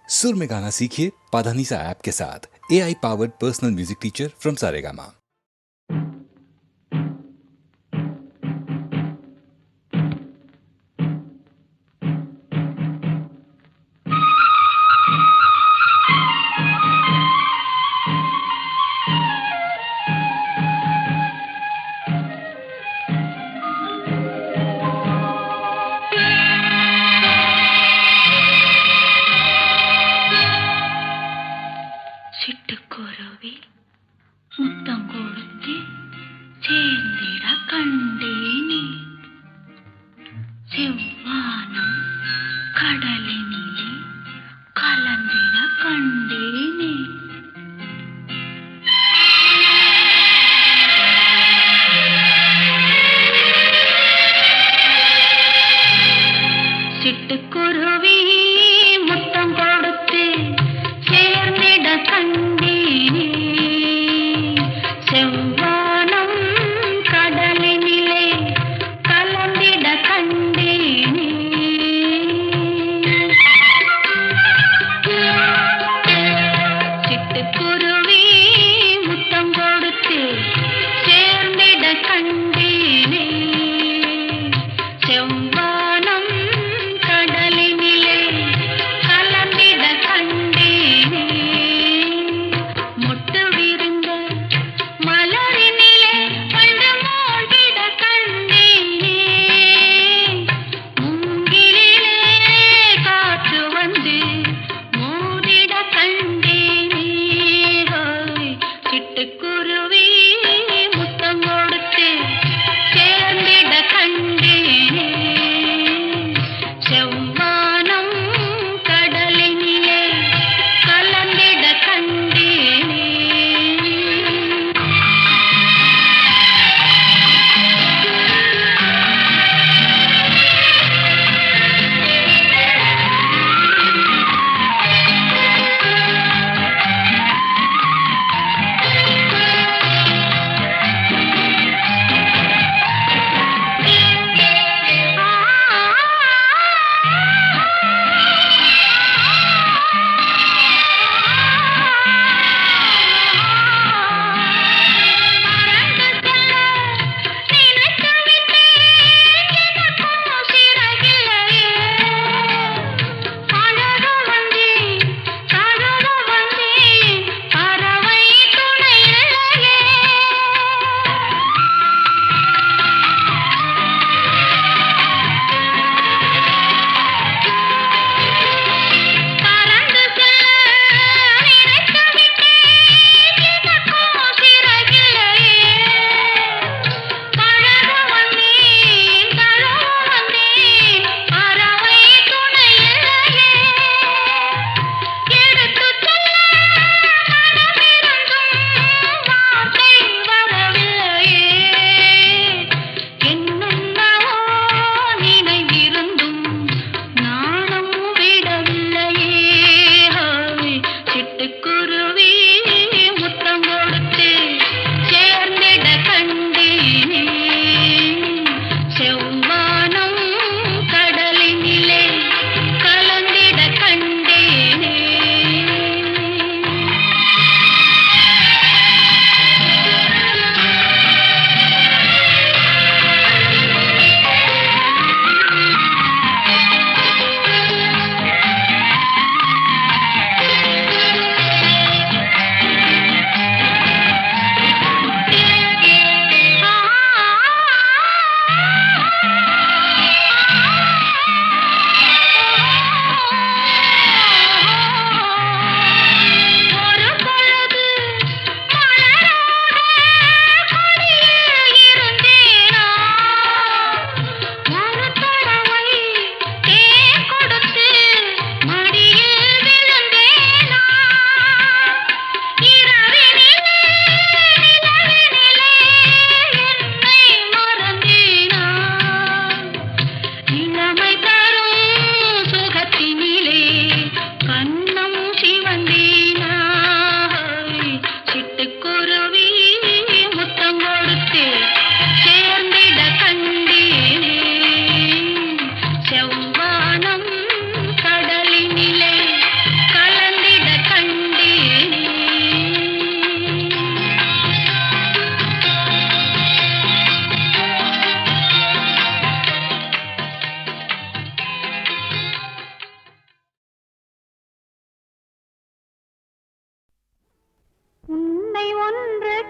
सुर में गाना सीखिए पाधानीसा ऐप के साथ। AI powered personal music teacher from Saregama. சிட்டுக்குருவி முத்தம்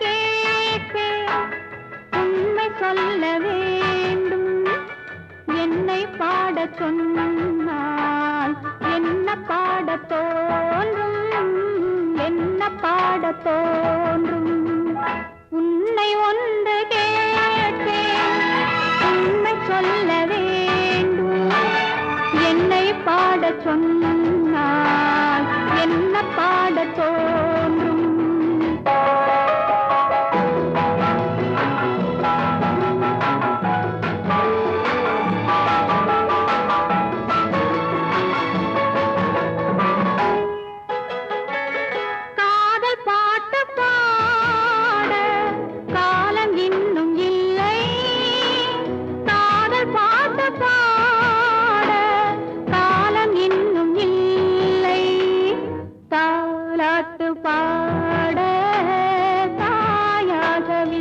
கேட்பேன் உண்மை சொல்ல வேண்டும். என்னை பாடச் சொன்னால் என்ன பாடத் தோன்றும், என்ன பாடத் தோன்றும். உன்னை ஒன்று கேட்பேன் உண்மை சொல்ல வேண்டும். என்னை பாடச் சொன்னால் என்ன பாடத் தோன்றும். காதல் பாட்டு பாட காலம் இன்னும் இல்லை. காதல் பாட்டு பாட காலம் இன்னும் இல்லை. தாலாட்டு பாட தாயாகவில்லை.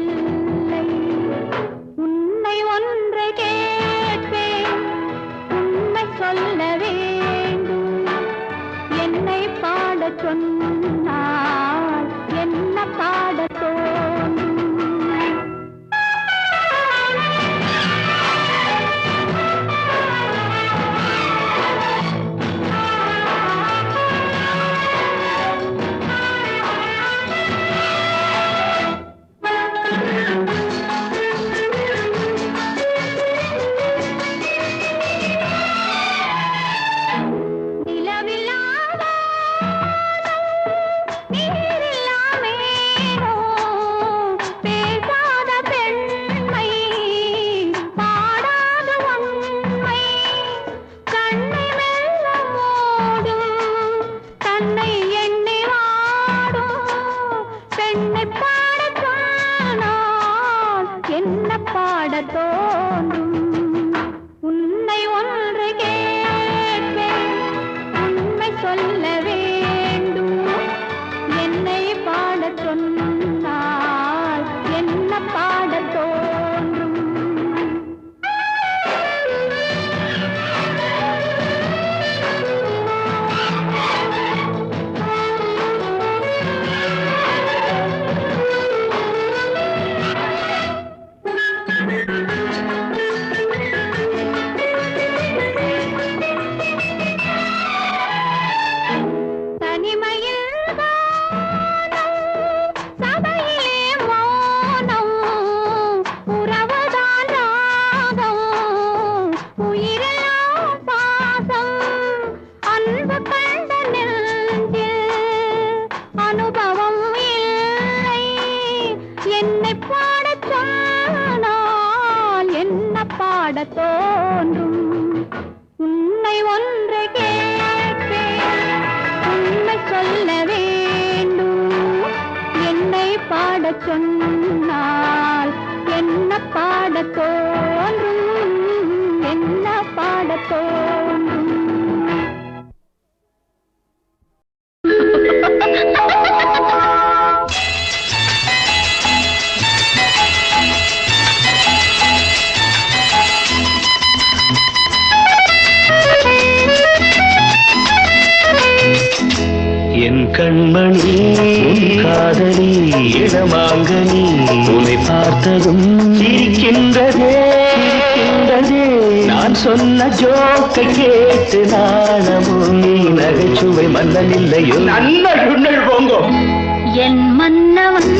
உன்னை ஒன்று கேட்பேன் உண்மை சொல்ல வேண்டும். என்னை பாடச் சொன்னால் என்ன பாடத் தோன்றும். நிலவில்லாத நீரில்லாமேனோ பேசாத பெண்மை பாடாத உண்மை. கண்ணை மெல்ல மூடும் தன்னை எண்ணி வாடும் பெண்ணை பாடச் சொன்னால் என்ன பாடத் தோன்றும். உன்னை ஒன்று கேட்பேன் உண்மை சொல்ல வேண்டும். என்னை பாடச் சொன்னால் என்ன பாடத் தோன்றும். தனிமையில் வானம், சபையிலே மௌனம், உறவுதான் ராகம், உயிரெல்லாம் பாசம். அன்பு கண்ட நெஞ்சில் அனுபவம் இல்லை. என்னை பாடச் சொன்னால் என்ன பாடத் தோன்றும். உன்னை ஒன்று கேட்பேன் உண்மை சொல்ல வேண்டும். என்னை பாடச் சொன்னால் என்ன பாடத் தோன்றும், என்ன பாடத் தோன்றும். என் கண்மணி உன் காதலி இடமாங்கனி உன்னை பார்த்ததும் சிரிக்கின்றதே சிரிக்கின்றதே. நான் சொன்ன ஜோக்கை கேட்டு நாணமும் நீ நகைச்சுவை மன்னன் இல்லையோ நன்னல் போங்கோ. என் மன்னவன்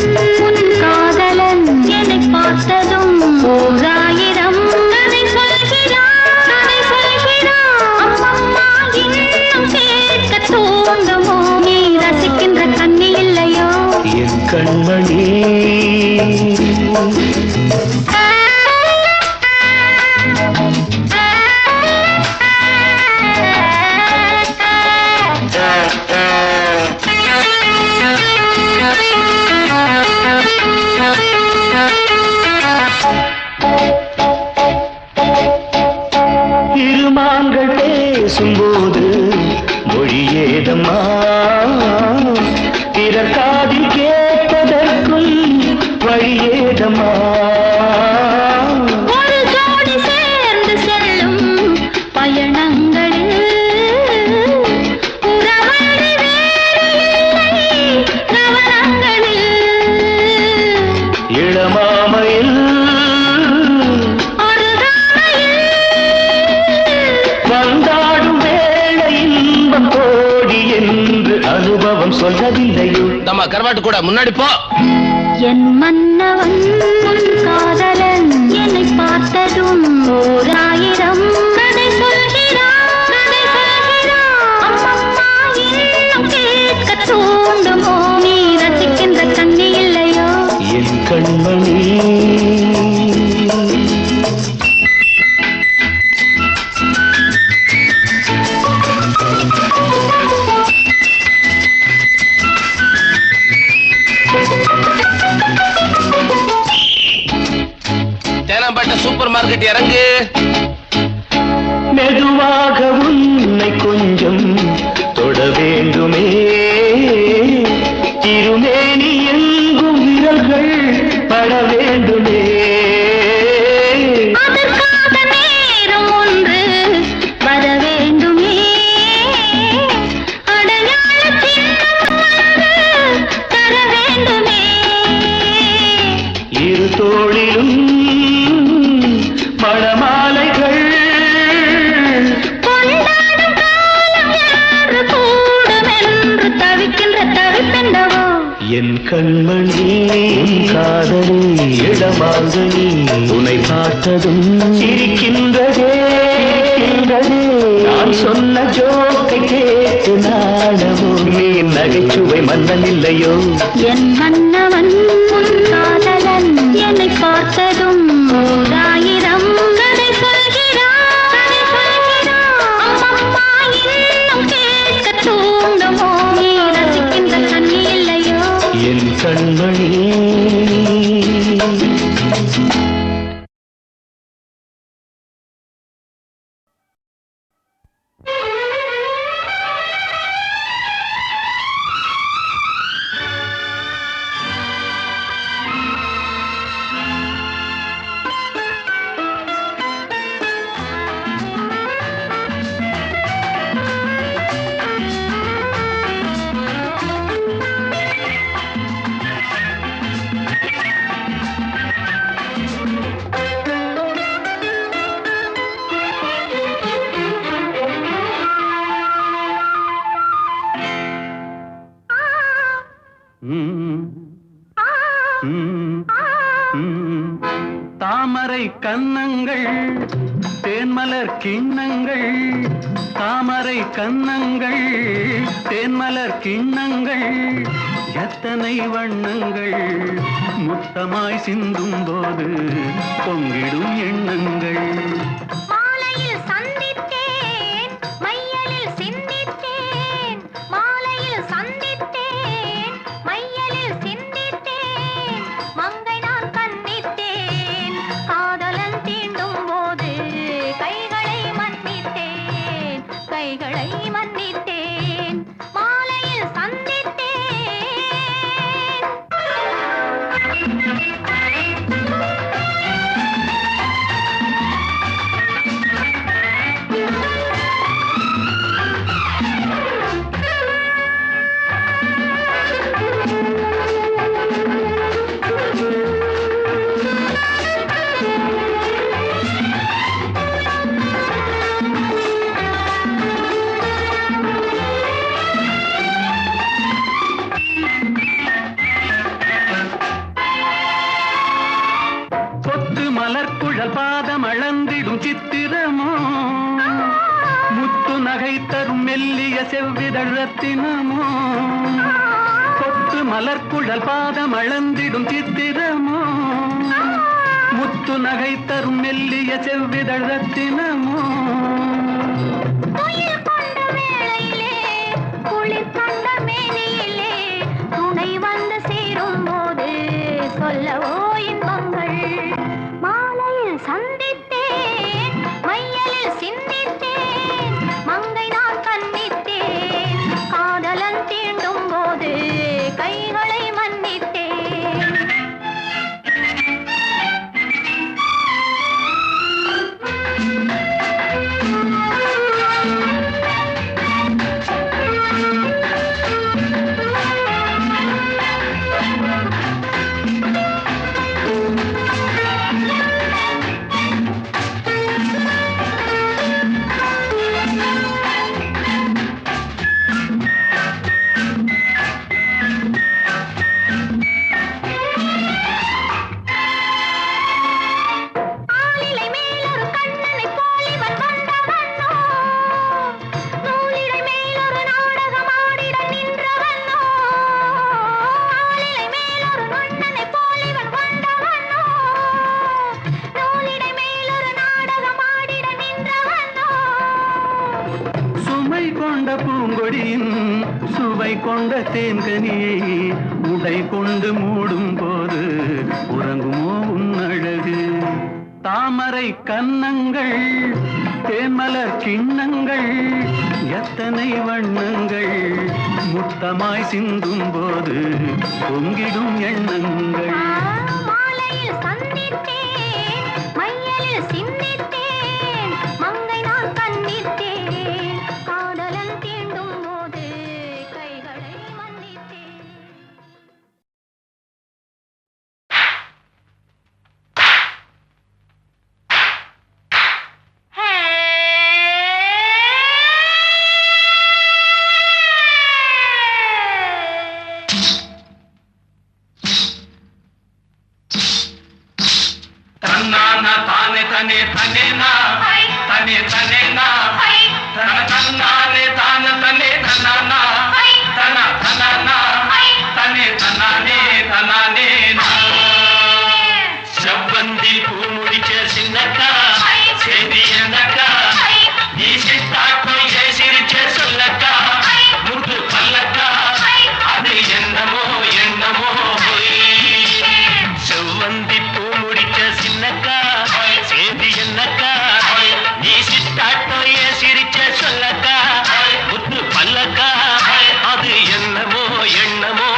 உன் காதலன் என்னை பார்த்ததும் ஓராயிரம் கதை சொல்கிறான், கதை சொல்கிறான். அம்மம்மா இன்னும் கேட்க தூண்டுமோ? நீ ரசிக்கின்ற கண்ணி இல்லையோ என் கண்மணி. இருமான்கள் பேசும்போது மொழியேதம்மா பிறர் காதில் கேட்பதற்கும் வழியேதம்மா. ஒரு ஜோடி சேர்ந்து செல்லும் பயணங்களில் உறவழி வேறு இல்லை கவனங்களில். அனுபவம் சொல்லவில்லையோ? நம்ம கருவாட்டு கூட முன்னாடி போ. என் மன்னவன் உன் காதலன் என்னை பார்த்ததும் ஓர் ஆயிரம் கதை சொல்கிறான், கதை சொல்கிறான். அம்மம்மா இன்னும் கேட்க தூண்டுமோ? நீ ரசிக்கின்ற கண்ணி இல்லையோ என் கண்மணி? தேனாம்பேட்டை சூப்பர் மார்க்கெட் இறங்கு. மெதுவாக உன்னை கொஞ்சம் தொட வேண்டுமே, திருமேனி எங்கும் விரல்கள் பட வேண்டுமே. அதற்காக நேரம் ஒன்று வர வேண்டுமே, அடையாள சின்னம் ஒன்று தர வேண்டுமே. இரு தோளிலும் மணமாலைகள் கொண்டாடும் காலம் என்று கூடும் என்று தவிக்கின்ற தவிப்பெண்டவோ என் கண்மணி காதலி இடமாங்கனி உன்னை பார்த்ததும் சிரிக்கின்றதே. நான் சொன்ன ஜோக்கை கேட்டு நாடமோ? நீ நகைச்சுவை மன்னன் இல்லையோ? என் மன்னவன் உன் காதலன் என்னை பார்த்ததும் ஓர் ஆயிரம் கதை சொல்கிறான், கதை சொல்கிறான். அம்மம்மா இன்னும் கேட்க தூண்டுமோ? நீ ரசிக்கின்ற கண்ணி இல்லையோ என் கண்மணி? தாமரை கன்னங்கள் தேன்மலர் கிண்ணங்கள், தாமரை கன்னங்கள் தேன்மலர் கிண்ணங்கள், எத்தனை வண்ணங்கள் முத்தமாய் சிந்தும் போது பொங்கிடும் எண்ணங்கள். மாலையில் சந்தித்தேன், மையலில் சிந்தித்தேன், மாலையில் சந்தித்தேன், மையலில் சிந்தித்தேன், மங்கை நான் கண்ணித்தேன், காதலன் தீண்டும் போது கைகளை மன்னித்தேன், கைகளை மன்னித்தேன், மாலையில் சந்தித்தேன். கொத்து மலர்குழல் பாதம் அளந்திடும் சித்திரமோ, முத்து நகை தரும் மெல்லிய செவ்விதழ் ரத்தினமோ. கொத்து மலர்குழல் பாதம் அளந்திடும் சித்திரமோ, முத்து நகை தரும் மெல்லிய செவ்விதழ் ரத்தினமோ. துயில் கொண்ட வேளையிலே, குளிர் கண்ட மேனியிலே, துணை வந்து சேரும் போது சொல்லவோ இன்பங்கள். மாலையில் சந்தித்தேன், மையலில் சிந்தித்தேன், மங்கை நான் கண்ணித்தேன், காதலன் தீண்டும் போது கைகளை மன்னித்தேன். கொண்ட தேன்கனியை உடை கொண்டு மூடும் போது உறங்குமோ உன் அழகு? தாமரை கன்னங்கள் தேன்மலர் கிண்ணங்கள் எத்தனை வண்ணங்கள் முத்தமாய் சிந்தும் போது பொங்கிடும் எண்ணங்கள். மாலையில் சந்தித்தேன், மையலில் சிந்தித்தேன், மங்கை நான் கண்ணித்தேன், காதலன் தீண்டும் போது கைகளை மன்னித்தேன். தன்னானா தானே தனே தனேனா தனே தனேனா தன தன்னானே தான தனே தன்னானா தன தனானா தனே தன்னானே தனானேனா. செவ்வந்தி பூ முடிச்ச சின்னக்கா சேதி எனக்கா நீ சித்தாட்டம் ஏ சிரிச்ச சொல்லக்கா முத்து பல்லக்கா அது என்னமோ என்னமோ செவ்வந்தி பூ முடிச்ச சின்னக்கா சேதி என்னக்கா நீ சித்தாட்டம் ஏ சிரிச்ச சொல்லக்கா முத்து பல்லக்கா அது என்னமோ என்னமோ.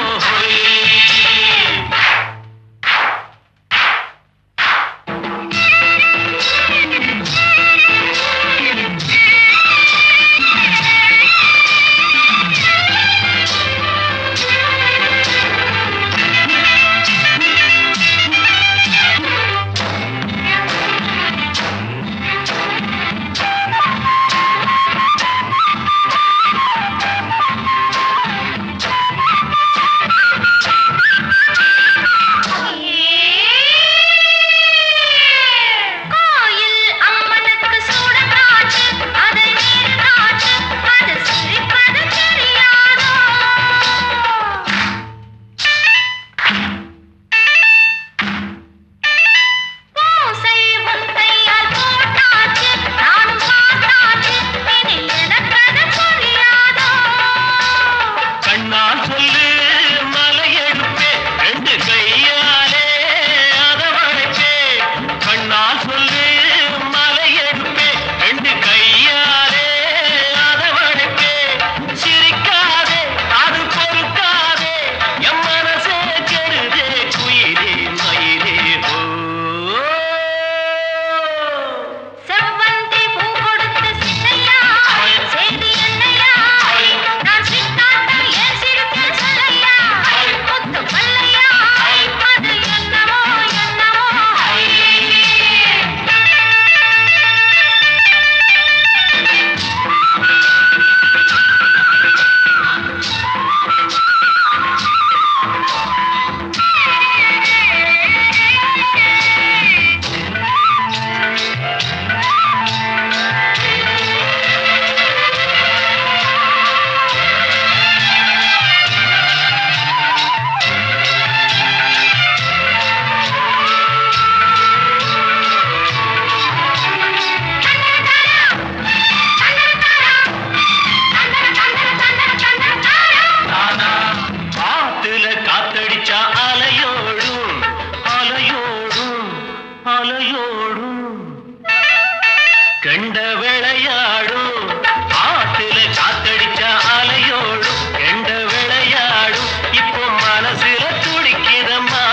கண்ட விளையாடும் ஆத்துல காத்தடிச்ச அலையோடும் கண்ட விளையாடும் இப்போ மனசுல துடிக்குதம்மா.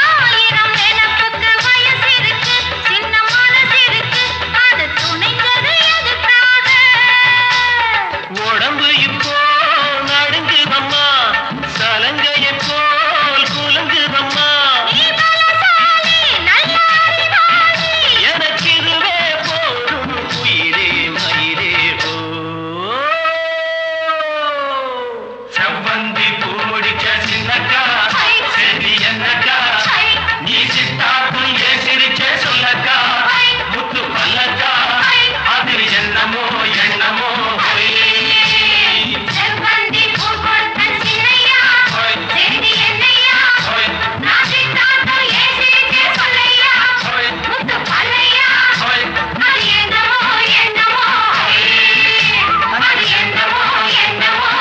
ஆயிரம் நினைப்புக்கு வயசு இருக்கு, சின்ன மனசு இருக்கு, அது துணைஞ்சது எதுக்காக? உடம்பு இப்போ நடுங்குதம்மா, சலங்கையை போல் குலுங்குதம்மா. நீ பலசாலி, நல்ல அறிவாளி. எனக்கு இதுவே போதும் உயிரே மயிரே ஓ. செவ்வந்தி பூ முடிச்ச சின்னக்கா செடி என்னக்கா நீ சித்தாட்டம் ஏ சிரிச்ச சொல்லக்கா முத்து பல்லக்கா அது என்னமோ என்னமோ. செவ்வந்தி பூ கொடுத்த சின்னையா, செடி என்னையா, நான் சித்தாட்டம் ஏன் சிரிச்சே சொல்லையா, முத்து பல்லையா, அது என்னமோ என்னமோ, அது என்னமோ என்னமோ.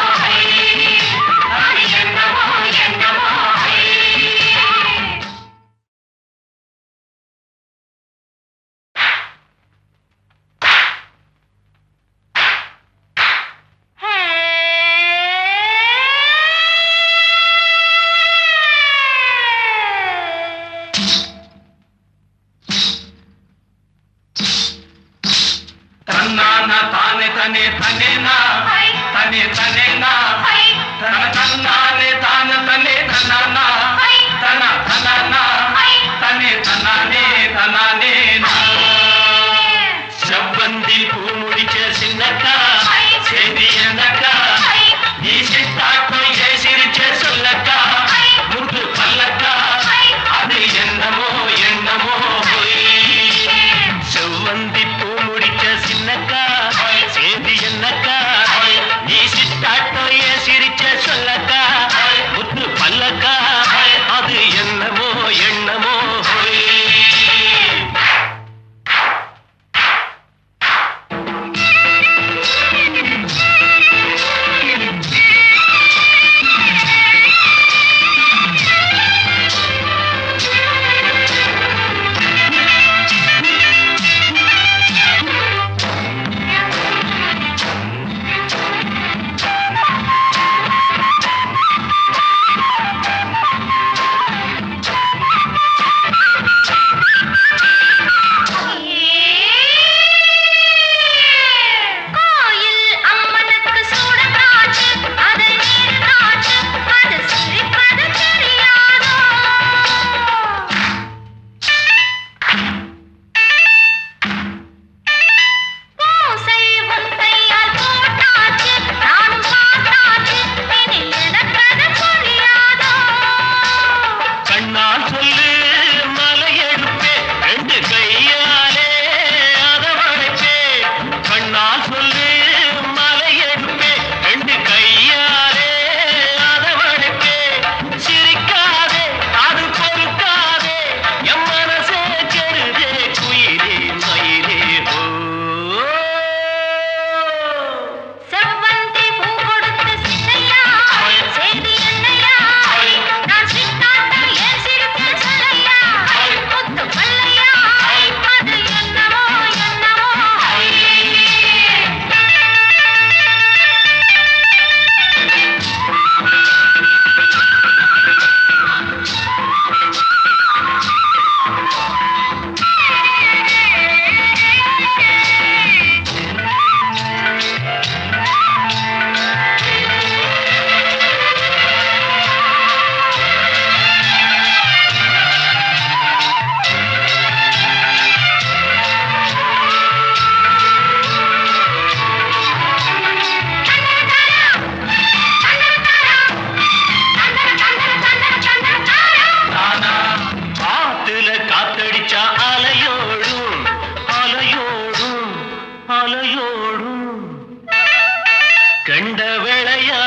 வேளையா